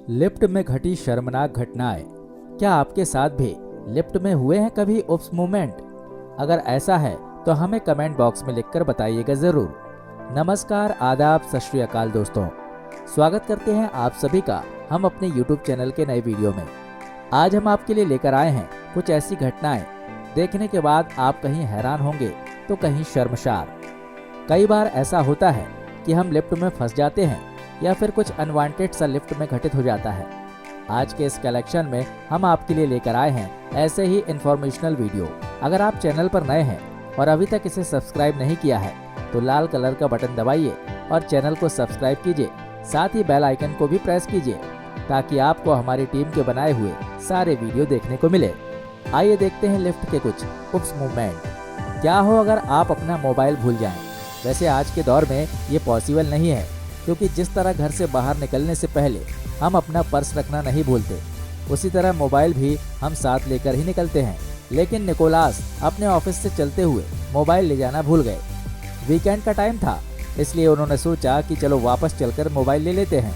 Lift में घटी शर्मनाक घटनाएं। क्या आपके साथ भी लिफ्ट में हुए हैं कभी उप्स मोमेंट? अगर ऐसा है तो हमें कमेंट बॉक्स में लिखकर बताइएगा जरूर। नमस्कार, आदाब, सत श्री अकाल दोस्तों, स्वागत करते हैं आप सभी का हम अपने YouTube चैनल के नए वीडियो में। आज हम आपके लिए लेकर आए हैं कुछ ऐसी घटनाएं देखने के बाद आप कहीं हैरान होंगे तो कहीं शर्मसार। कई बार ऐसा होता है कि हम लिफ्ट में फंस जाते हैं या फिर कुछ अनवांटेड सा लिफ्ट में घटित हो जाता है। आज के इस कलेक्शन में हम आपके लिए लेकर आए हैं ऐसे ही इंफॉर्मेशनल वीडियो। अगर आप चैनल पर नए हैं और अभी तक इसे सब्सक्राइब नहीं किया है तो लाल कलर का बटन दबाइए और चैनल को सब्सक्राइब कीजिए, साथ ही बेल आइकन को भी प्रेस कीजिए ताकि आपको हमारी टीम के बनाए हुए सारे वीडियो देखने को मिले। आइए देखते हैं लिफ्ट के कुछ उप्स मूवमेंट। क्या हो अगर आप अपना मोबाइल भूल जाएं? वैसे आज के दौर में ये पॉसिबल नहीं है, क्योंकि जिस तरह घर से बाहर निकलने से पहले हम अपना पर्स रखना नहीं भूलते, उसी तरह मोबाइल भी हम साथ लेकर ही निकलते हैं। लेकिन निकोलास अपने ऑफिस से चलते हुए मोबाइल ले जाना भूल गए। वीकेंड का टाइम था, इसलिए उन्होंने सोचा कि चलो वापस चलकर मोबाइल ले लेते हैं।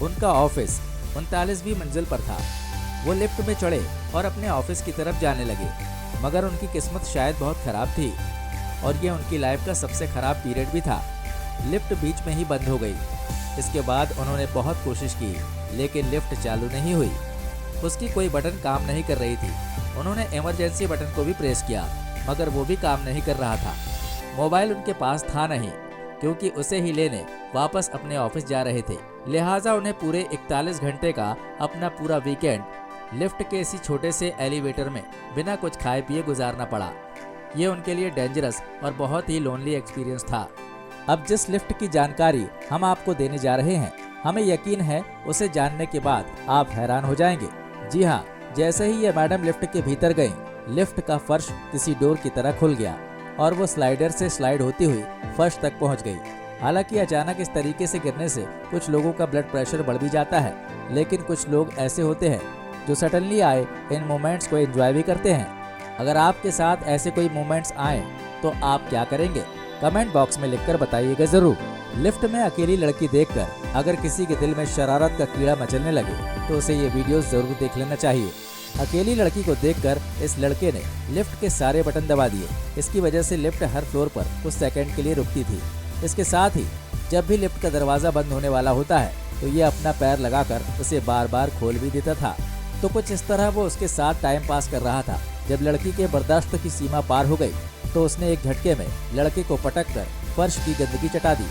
उनका ऑफिस 39वीं मंजिल पर था। वो लिफ्ट में चढ़े और अपने ऑफिस की तरफ जाने लगे, मगर उनकी किस्मत शायद बहुत खराब थी और ये उनकी लाइफ का सबसे खराब पीरियड भी था। लिफ्ट बीच में ही बंद हो गई। इसके बाद उन्होंने बहुत कोशिश की, लेकिन लिफ्ट चालू नहीं हुई। उसकी कोई बटन काम नहीं कर रही थी। उन्होंने इमरजेंसी बटन को भी प्रेस किया, मगर वो भी काम नहीं कर रहा था। मोबाइल उनके पास था नहीं, क्योंकि उसे ही लेने वापस अपने ऑफिस जा रहे थे। लिहाजा उन्हें पूरे 41 घंटे का अपना पूरा वीकेंड लिफ्ट के इसी छोटे से एलिवेटर में बिना कुछ खाए पिए गुजारना पड़ा। ये उनके लिए डेंजरस और बहुत ही लोनली एक्सपीरियंस था। अब जिस लिफ्ट की जानकारी हम आपको देने जा रहे हैं, हमें यकीन है उसे जानने के बाद आप हैरान हो जाएंगे। जी हाँ, जैसे ही ये मैडम लिफ्ट के भीतर गई, लिफ्ट का फर्श किसी डोर की तरह खुल गया और वो स्लाइडर से स्लाइड होती हुई फर्श तक पहुंच गई। हालांकि अचानक इस तरीके से गिरने से कुछ लोगों का ब्लड प्रेशर बढ़ भी जाता है, लेकिन कुछ लोग ऐसे होते हैं जो सडनली आए इन मोमेंट्स को एंजॉय भी करते हैं। अगर आपके साथ ऐसे कोई मोमेंट्स आए तो आप क्या करेंगे? कमेंट बॉक्स में लिखकर बताइएगा जरूर। लिफ्ट में अकेली लड़की देखकर अगर किसी के दिल में शरारत का कीड़ा मचलने लगे तो उसे ये वीडियो जरूर देख लेना चाहिए। अकेली लड़की को देखकर इस लड़के ने लिफ्ट के सारे बटन दबा दिए। इसकी वजह से लिफ्ट हर फ्लोर पर कुछ सेकंड के लिए रुकती थी। इसके साथ ही जब भी लिफ्ट का दरवाजा बंद होने वाला होता है तो ये अपना पैर लगाकर उसे बार बार खोल भी देता था। तो कुछ इस तरह वो उसके साथ टाइम पास कर रहा था। जब लड़की के बर्दाश्त की सीमा पार हो गई तो उसने एक झटके में लड़के को पटक कर फर्श की गंदगी चटा दी।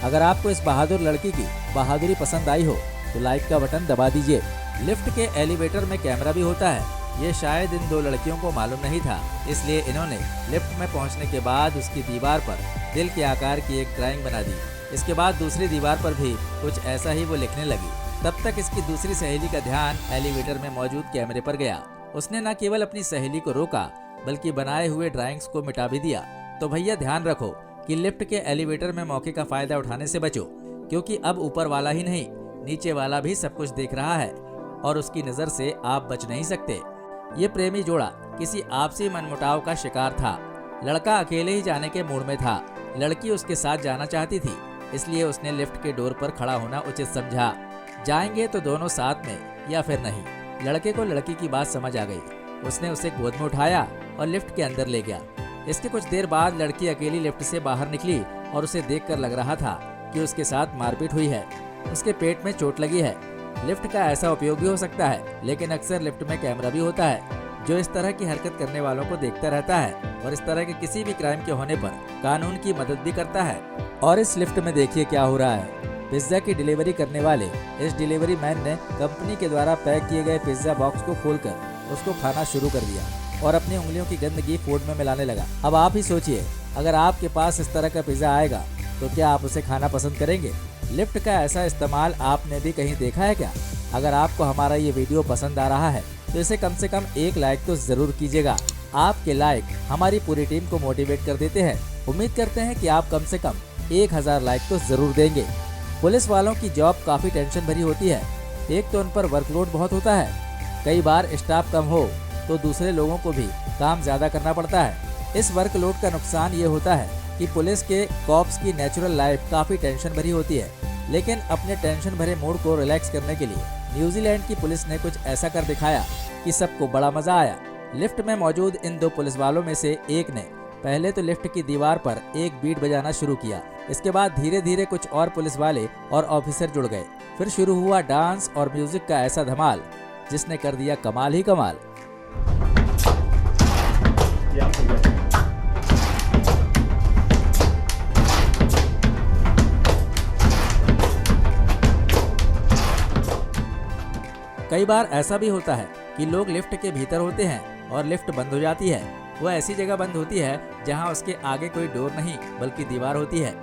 अगर आपको इस बहादुर लड़की की बहादुरी पसंद आई हो तो लाइक का बटन दबा दीजिए। लिफ्ट के एलिवेटर में कैमरा भी होता है। ये शायद इन दो लड़कियों को मालूम नहीं था, इसलिए इन्होंने लिफ्ट में पहुंचने के बाद उसकी दीवार पर दिल के आकार की एक ड्राइंग बना दी। इसके बाद दूसरी दीवार पर भी कुछ ऐसा ही वो लिखने लगी। तब तक इसकी दूसरी सहेली का ध्यान एलिवेटर में मौजूद कैमरे पर गया। उसने न केवल अपनी सहेली को रोका, बल्कि बनाए हुए ड्राइंग्स को मिटा भी दिया। तो भैया ध्यान रखो कि लिफ्ट के एलिवेटर में मौके का फायदा उठाने से बचो, क्योंकि अब ऊपर वाला ही नहीं, नीचे वाला भी सब कुछ देख रहा है और उसकी नजर से आप बच नहीं सकते। ये प्रेमी जोड़ा किसी आपसी मनमुटाव का शिकार था। लड़का अकेले ही जाने के मूड में था, लड़की उसके साथ जाना चाहती थी, इसलिए उसने लिफ्ट के डोर पर खड़ा होना उचित समझा। जाएंगे तो दोनों साथ में या फिर नहीं। लड़के को लड़की की बात समझ आ गई। उसने उसे गोद में उठाया और लिफ्ट के अंदर ले गया। इसके कुछ देर बाद लड़की अकेली लिफ्ट से बाहर निकली और उसे देखकर लग रहा था कि उसके साथ मारपीट हुई है। उसके पेट में चोट लगी है। लिफ्ट का ऐसा उपयोग भी हो सकता है, लेकिन अक्सर लिफ्ट में कैमरा भी होता है जो इस तरह की हरकत करने वालों को देखता रहता है और इस तरह के किसी भी क्राइम के होने पर कानून की मदद भी करता है। और इस लिफ्ट में देखिए क्या हो रहा है। पिज्जा की डिलीवरी करने वाले इस डिलीवरी मैन ने कंपनी के द्वारा पैक किए गए पिज्जा बॉक्स को खोलकर उसको खाना शुरू कर दिया और अपनी उंगलियों की गंदगी फूड में मिलाने लगा। अब आप ही सोचिए, अगर आपके पास इस तरह का पिज्जा आएगा तो क्या आप उसे खाना पसंद करेंगे? लिफ्ट का ऐसा इस्तेमाल आपने भी कहीं देखा है क्या? अगर आपको हमारा ये वीडियो पसंद आ रहा है तो इसे कम से कम एक लाइक तो जरूर कीजिएगा। आपके लाइक हमारी पूरी टीम को मोटिवेट कर देते हैं। उम्मीद करते हैं कि आप कम से कम 1000 लाइक तो जरूर देंगे। पुलिस वालों की जॉब काफी टेंशन भरी होती है। एक तो उन पर वर्कलोड बहुत होता है, कई बार स्टाफ कम हो तो दूसरे लोगों को भी काम ज्यादा करना पड़ता है। इस वर्कलोड का नुकसान ये होता है कि पुलिस के कॉप्स की नेचुरल लाइफ काफी टेंशन भरी होती है, लेकिन अपने टेंशन भरे मूड को रिलैक्स करने के लिए न्यूजीलैंड की पुलिस ने कुछ ऐसा कर दिखाया कि सबको बड़ा मजा आया। लिफ्ट में मौजूद इन 2 पुलिस वालों में से एक ने पहले तो लिफ्ट की दीवार पर एक बीट बजाना शुरू किया। इसके बाद धीरे धीरे कुछ और पुलिस वाले और ऑफिसर जुड़ गए। फिर शुरू हुआ डांस और म्यूजिक का ऐसा धमाल जिसने कर दिया कमाल ही कमाल। कई बार ऐसा भी होता है कि लोग लिफ्ट के भीतर होते हैं और लिफ्ट बंद हो जाती है। वो ऐसी जगह बंद होती है जहां उसके आगे कोई डोर नहीं बल्कि दीवार होती है।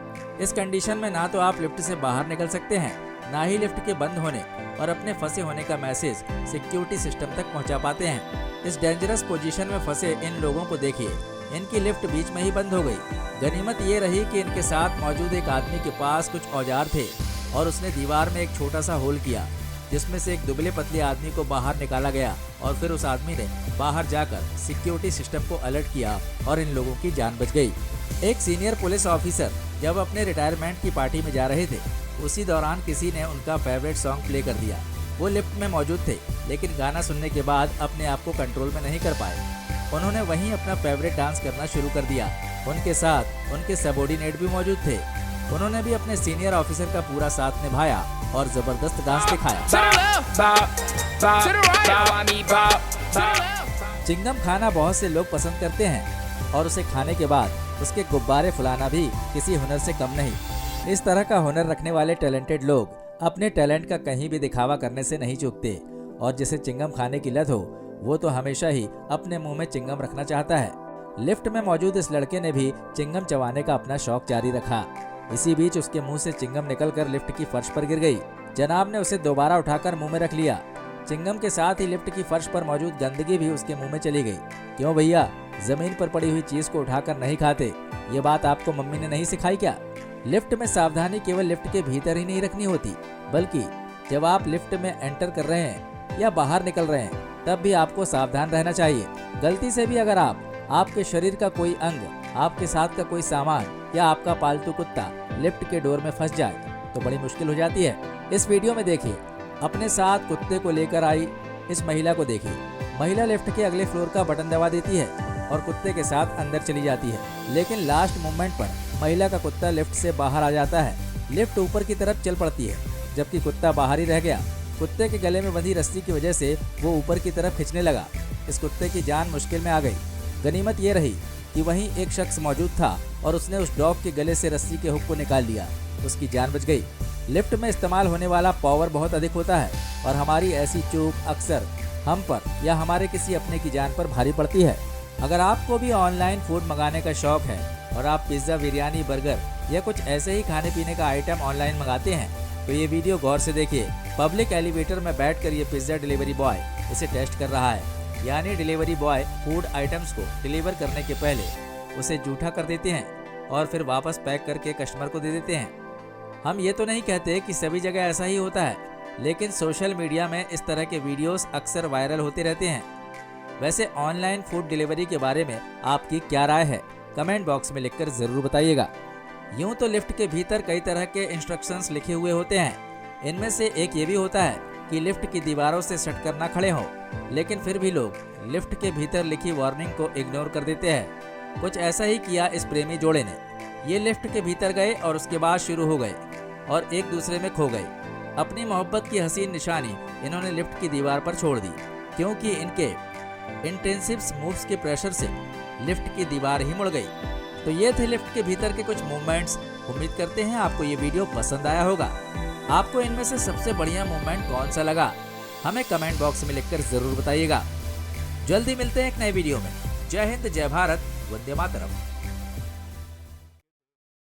इस कंडीशन में ना तो आप लिफ्ट से बाहर निकल सकते हैं, ना ही लिफ्ट के बंद होने और अपने फंसे होने का मैसेज सिक्योरिटी सिस्टम तक पहुंचा पाते हैं। इस डेंजरस पोजीशन में फंसे इन लोगों को देखिए, इनकी लिफ्ट बीच में ही बंद हो गई। गनीमत ये रही कि इनके साथ मौजूद एक आदमी के पास कुछ औजार थे और उसने दीवार में एक छोटा सा होल किया जिसमें से एक दुबले पतले आदमी को बाहर निकाला गया और फिर उस आदमी ने बाहर जाकर सिक्योरिटी सिस्टम को अलर्ट किया और इन लोगों की जान बच गई। एक सीनियर पुलिस ऑफिसर जब अपने रिटायरमेंट की पार्टी में जा रहे थे, उसी दौरान किसी ने उनका फेवरेट सॉन्ग प्ले कर दिया। वो लिफ्ट में मौजूद थे लेकिन गाना सुनने के बाद अपने आप को कंट्रोल में नहीं कर पाए। उन्होंने वहीं अपना फेवरेट डांस करना शुरू कर दिया। उनके साथ उनके सबॉर्डिनेट भी मौजूद थे। उन्होंने भी अपने सीनियर ऑफिसर का पूरा साथ निभाया और जबरदस्त डांस दिखाया। चिंगम खाना बहुत से लोग पसंद करते हैं और उसे खाने के बाद उसके गुब्बारे फुलाना भी किसी हुनर से कम नहीं। इस तरह का हुनर रखने वाले टैलेंटेड लोग अपने टैलेंट का कहीं भी दिखावा करने से नहीं चूकते और जिसे चिंगम खाने की लत हो वो तो हमेशा ही अपने मुंह में चिंगम रखना चाहता है। लिफ्ट में मौजूद इस लड़के ने भी चिंगम चबाने का अपना शौक जारी रखा। इसी बीच उसके मुंह से चिंगम निकलकर लिफ्ट की फर्श पर गिर गई। जनाब ने उसे दोबारा उठाकर मुंह में रख लिया। चिंगम के साथ ही लिफ्ट की फर्श पर मौजूद गंदगी भी उसके मुंह में चली गई। क्यों भैया, जमीन पर पड़ी हुई चीज को उठाकर नहीं खाते? ये बात आपको मम्मी ने नहीं सिखाई क्या? लिफ्ट में सावधानी केवल लिफ्ट के भीतर ही नहीं रखनी होती, बल्कि जब आप लिफ्ट में एंटर कर रहे हैं या बाहर निकल रहे हैं तब भी आपको सावधान रहना चाहिए। गलती से भी अगर आपके शरीर का कोई अंग, आपके साथ का कोई सामान या आपका पालतू कुत्ता लिफ्ट के डोर में फंस जाए तो बड़ी मुश्किल हो जाती है। इस वीडियो में देखिए, अपने साथ कुत्ते को लेकर आई इस महिला को देखिए। महिला लिफ्ट के अगले फ्लोर का बटन दबा देती है और कुत्ते के साथ अंदर चली जाती है, लेकिन लास्ट मोमेंट पर महिला का कुत्ता लिफ्ट से बाहर आ जाता है। लिफ्ट ऊपर की तरफ चल पड़ती है जबकि कुत्ता बाहर ही रह गया। कुत्ते के गले में बंधी रस्सी की वजह से वो ऊपर की तरफ खींचने लगा। इस कुत्ते की जान मुश्किल में आ गई। गनीमत ये रही कि वहीं एक शख्स मौजूद था और उसने उस डॉग के गले से रस्सी के हुक को निकाल लिया। उसकी जान बच गई। लिफ्ट में इस्तेमाल होने वाला पावर बहुत अधिक होता है और हमारी ऐसी चूक अक्सर हम पर या हमारे किसी अपने की जान पर भारी पड़ती है। अगर आपको भी ऑनलाइन फूड मंगाने का शौक है और आप पिज्ज़ा, बिरयानी, बर्गर या कुछ ऐसे ही खाने पीने का आइटम ऑनलाइन मंगाते हैं तो ये वीडियो गौर से देखिए। पब्लिक एलिवेटर में बैठकर ये पिज्ज़ा डिलीवरी बॉय इसे टेस्ट कर रहा है। यानी डिलीवरी बॉय फूड आइटम्स को डिलीवर करने के पहले उसे जूठा कर देते हैं और फिर वापस पैक करके कस्टमर को दे देते हैं। हम ये तो नहीं कहते कि सभी जगह ऐसा ही होता है, लेकिन सोशल मीडिया में इस तरह के वीडियोस अक्सर वायरल होते रहते हैं। वैसे ऑनलाइन फूड डिलीवरी के बारे में आपकी क्या राय है? कमेंट बॉक्स में लिखकर ज़रूर बताइएगा। यूँ तो लिफ्ट के भीतर कई तरह के इंस्ट्रक्शंस लिखे हुए होते हैं। इनमें से एक ये भी होता है कि लिफ्ट की दीवारों से सटकर ना खड़े हों, लेकिन फिर भी लोग लिफ्ट के भीतर लिखी वार्निंग को इग्नोर कर देते हैं। कुछ ऐसा ही किया इस प्रेमी जोड़े ने। ये लिफ्ट के भीतर गए और उसके बाद शुरू हो गए और एक दूसरे में खो गए। अपनी मोहब्बत की हसीन निशानी इन्होंने लिफ्ट की दीवार पर छोड़ दी, क्योंकि इनके इंटेंसिव मूव्स के प्रेशर से लिफ्ट की दीवार ही मुड़ गई। तो ये थे लिफ्ट के भीतर के कुछ मूवमेंट्स। उम्मीद करते हैं आपको ये वीडियो पसंद आया होगा। आपको इनमें से सबसे बढ़िया मूवमेंट कौन सा लगा, हमें कमेंट बॉक्स में लिखकर जरूर बताइएगा। जल्दी मिलते हैं एक नए वीडियो में। जय हिंद, जय भारत, वंदे मातरम।